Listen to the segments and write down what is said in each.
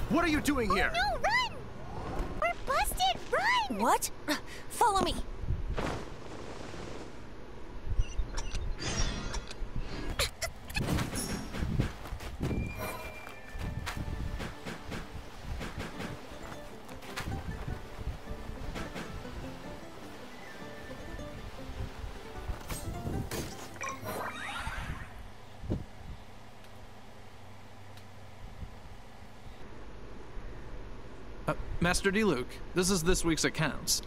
What are you doing here? Oh, no, run! We're busted, run! What? Follow me. Master Diluc, this is this week's accounts.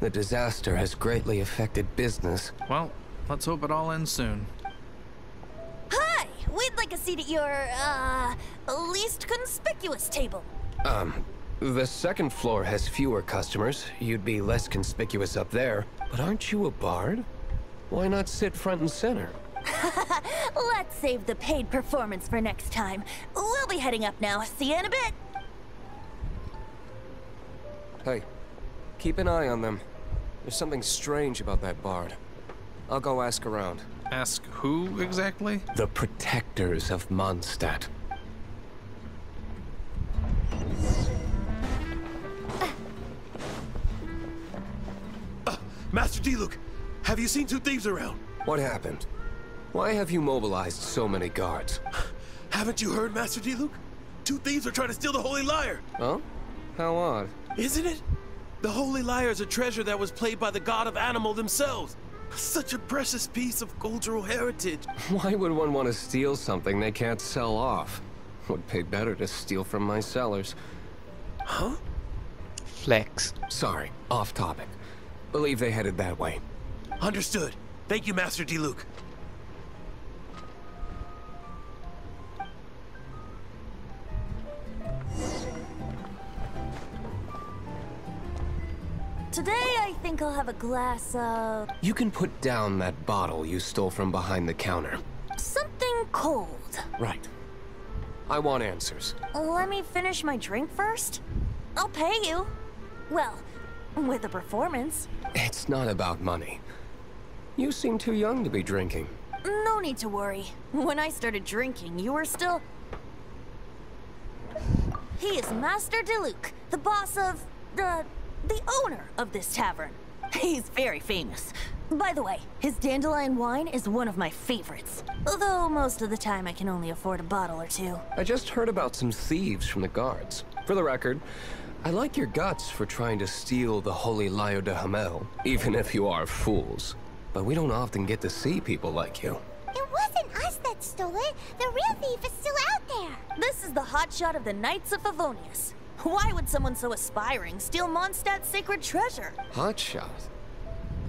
The disaster has greatly affected business. Well, let's hope it all ends soon. Hi! We'd like a seat at your, least conspicuous table. The second floor has fewer customers. You'd be less conspicuous up there. But aren't you a bard? Why not sit front and center? Let's save the paid performance for next time. We'll be heading up now. See you in a bit. Hey, keep an eye on them. There's something strange about that bard. I'll go ask around. Ask who exactly? The protectors of Mondstadt. Master Diluc, have you seen two thieves around? What happened? Why have you mobilized so many guards? Haven't you heard, Master Diluc? Two thieves are trying to steal the Holy Lyre. Huh? How odd. Isn't it? The Holy Lyre is a treasure that was played by the god of animal themselves. Such a precious piece of cultural heritage. Why would one want to steal something they can't sell off? Would pay better to steal from my sellers. Huh? Flex. Sorry, off topic. Believe they headed that way. Understood. Thank you, Master Diluc. Today, I think I'll have a glass of... You can put down that bottle you stole from behind the counter. something cold. Right. I want answers. Let me finish my drink first. I'll pay you. Well, with a performance. It's not about money. You seem too young to be drinking. No need to worry. When I started drinking, you were still... He is Master Diluc, the boss of... the owner of this tavern. He's very famous. By the way, his dandelion wine is one of my favorites. Although most of the time I can only afford a bottle or two. I just heard about some thieves from the guards. For the record, I like your guts for trying to steal the Holy Lyre de Hamel, even if you are fools. But we don't often get to see people like you. It wasn't us that stole it. The real thief is still out there. This is the hotshot of the Knights of Favonius. Why would someone so aspiring steal Mondstadt's sacred treasure? Hotshot?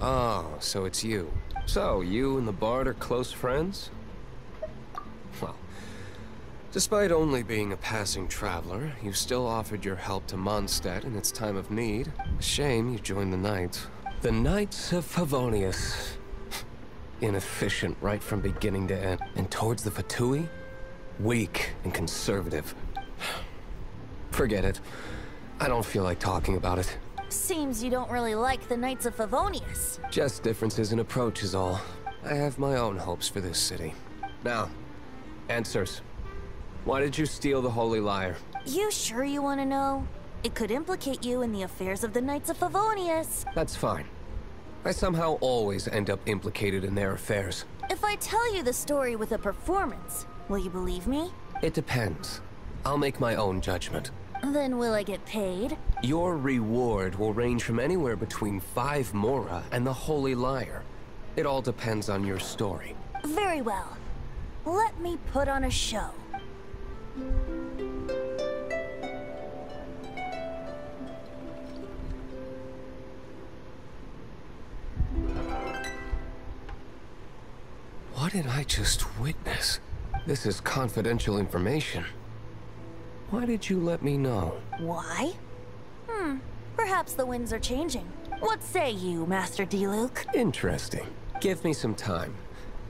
Oh, so it's you. So, you and the bard are close friends? Well, despite only being a passing traveler, you still offered your help to Mondstadt in its time of need. Shame you joined the Knights. The Knights of Favonius. Inefficient right from beginning to end. And towards the Fatui? Weak and conservative. Forget it. I don't feel like talking about it. Seems you don't really like the Knights of Favonius. Just differences in approach is all. I have my own hopes for this city. Now, answers. Why did you steal the Holy Lyre? You sure you want to know? It could implicate you in the affairs of the Knights of Favonius. That's fine. I somehow always end up implicated in their affairs. If I tell you the story with a performance, will you believe me? It depends. I'll make my own judgment. Then will I get paid? Your reward will range from anywhere between 5 Mora and the Holy Lyre. It all depends on your story. Very well. Let me put on a show. What did I just witness? This is confidential information. Why did you let me know? Why? Perhaps the winds are changing. What say you, Master Diluc? Interesting. Give me some time.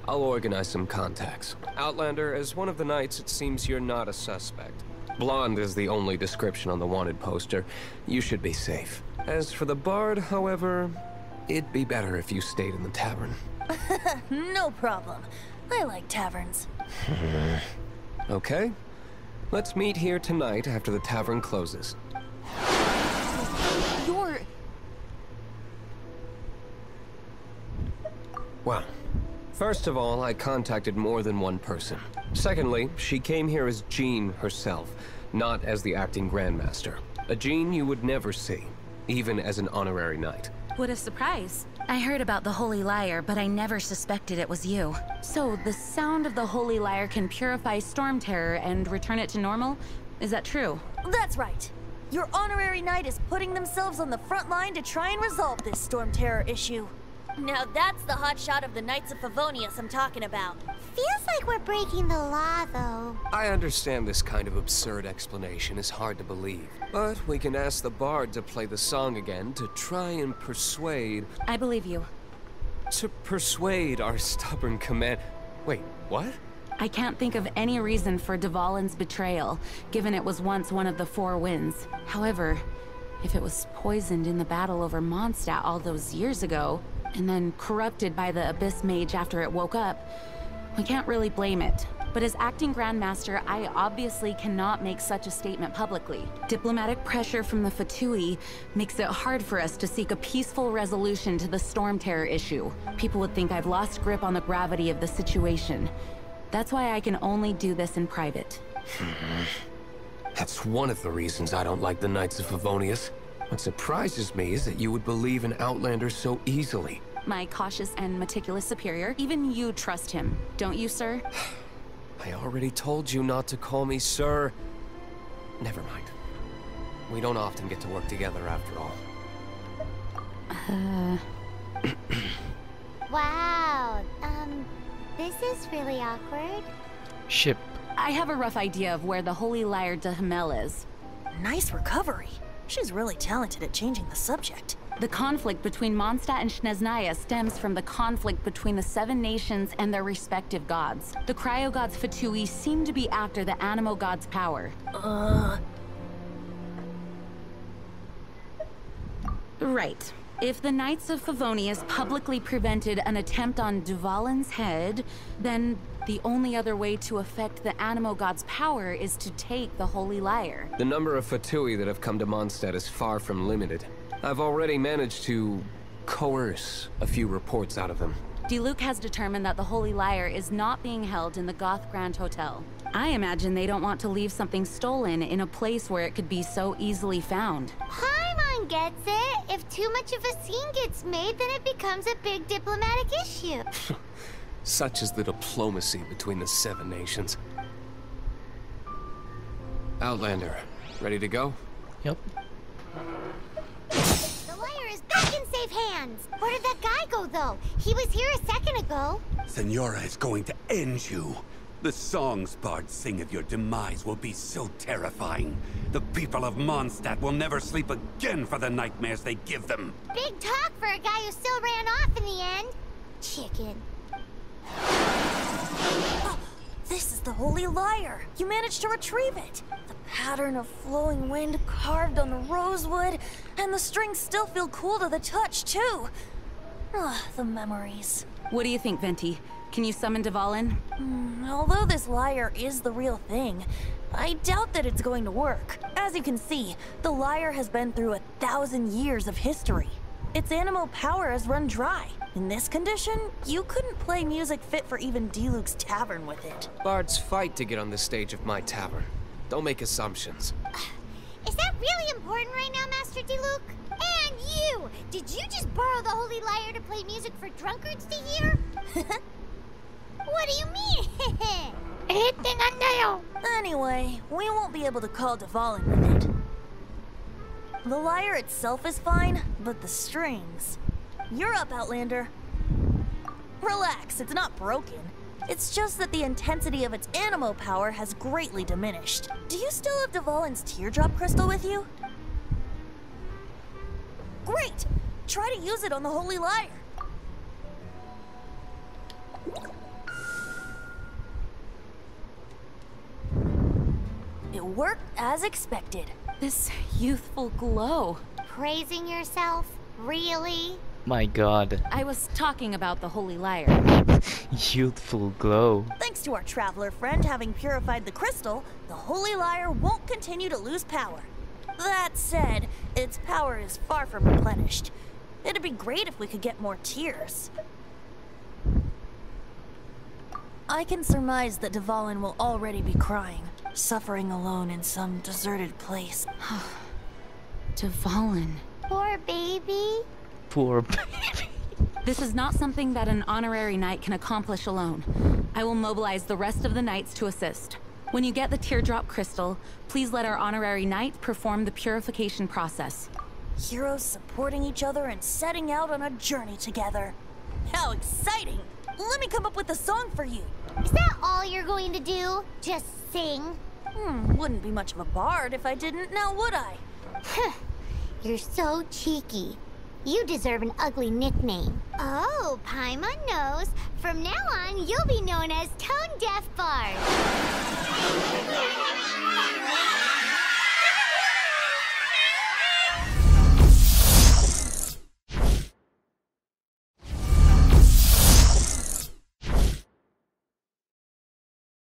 I'll organize some contacts. Outlander, as one of the Knights, it seems you're not a suspect. Blonde is the only description on the wanted poster. You should be safe. As for the bard, however, it'd be better if you stayed in the tavern. No problem. I like taverns. Okay. Let's meet here tonight after the tavern closes. You're... Well, first of all, I contacted more than one person. Secondly, she came here as Jean herself, not as the acting Grandmaster. A Jean you would never see, even as an honorary knight. What a surprise. I heard about the Holy Lyre, but I never suspected it was you. So, the sound of the Holy Lyre can purify Storm Terror and return it to normal? Is that true? That's right. Your honorary knight is putting themselves on the front line to try and resolve this Storm Terror issue. Now that's the hotshot of the Knights of Favonius I'm talking about. Feels like we're breaking the law, though. I understand this kind of absurd explanation is hard to believe, but we can ask the bard to play the song again to try and persuade... I believe you. To persuade our stubborn command... Wait, what? I can't think of any reason for Dvalin's betrayal, given it was once one of the Four Winds. However, if it was poisoned in the battle over Mondstadt all those years ago, and then corrupted by the Abyss Mage after it woke up, we can't really blame it. But as acting Grandmaster, I obviously cannot make such a statement publicly. Diplomatic pressure from the Fatui makes it hard for us to seek a peaceful resolution to the Storm Terror issue. People would think I've lost grip on the gravity of the situation. That's why I can only do this in private. That's one of the reasons I don't like the Knights of Favonius. What surprises me is that you would believe in Outlander so easily. My cautious and meticulous superior, even you trust him, don't you, sir? I already told you not to call me sir. Never mind. We don't often get to work together after all. Wow, this is really awkward. Ship. I have a rough idea of where the Holy Lyre de Hamel is. Nice recovery. She's really talented at changing the subject. The conflict between Mondstadt and Snezhnaya stems from the conflict between the Seven Nations and their respective gods. The cryo-gods Fatui seem to be after the Animo god's power. Right. If the Knights of Favonius publicly prevented an attempt on Dvalin's head, then the only other way to affect the Animo god's power is to take the Holy Lyre. The number of Fatui that have come to Mondstadt is far from limited. I've already managed to coerce a few reports out of them. Diluc has determined that the Holy Lyre is not being held in the Goth Grand Hotel. I imagine they don't want to leave something stolen in a place where it could be so easily found. Paimon gets it. If too much of a scene gets made, then it becomes a big diplomatic issue. Such is the diplomacy between the Seven Nations. Outlander, ready to go? Yep. The lyre is back in safe hands. Where did that guy go, though? He was here a second ago. Senora is going to end you. The songs bards sing of your demise will be so terrifying. The people of Mondstadt will never sleep again for the nightmares they give them. Big talk for a guy who still ran off in the end. Chicken. Oh, this is the Holy Lyre. You managed to retrieve it. The pattern of flowing wind carved on the rosewood, and the strings still feel cool to the touch, too. The memories. What do you think, Venti? Can you summon Dvalin? Although this lyre is the real thing, I doubt that it's going to work. As you can see, the lyre has been through 1,000 years of history. Its animal power has run dry. In this condition, you couldn't play music fit for even Diluc's tavern with it. Bards fight to get on the stage of my tavern. Don't make assumptions. Is that really important right now, Master Diluc? And you! Did you just borrow the Holy Lyre to play music for drunkards to hear? What do you mean? Anyway, we won't be able to call Dvalin with it. The lyre itself is fine, but the strings... You're up, Outlander. Relax, it's not broken. It's just that the intensity of its animo power has greatly diminished. Do you still have Dvalin's teardrop crystal with you? Great! Try to use it on the Holy Lyre. It worked as expected. This youthful glow. Praising yourself? Really? My god. I was talking about the Holy Lyre. Youthful glow. Thanks to our traveler friend having purified the crystal, the Holy Lyre won't continue to lose power. That said, its power is far from replenished. It'd be great if we could get more tears. I can surmise that Dvalin will already be crying, suffering alone in some deserted place. Dvalin. Poor baby. Poor baby. This is not something that an honorary knight can accomplish alone. I will mobilize the rest of the knights to assist. When you get the teardrop crystal, please let our honorary knight perform the purification process. Heroes supporting each other and setting out on a journey together. How exciting! Let me come up with a song for you. Is that all you're going to do? Just sing? Wouldn't be much of a bard if I didn't, now would I? You're so cheeky. You deserve an ugly nickname. Oh, Paimon knows. From now on, you'll be known as Tone Deaf Bard.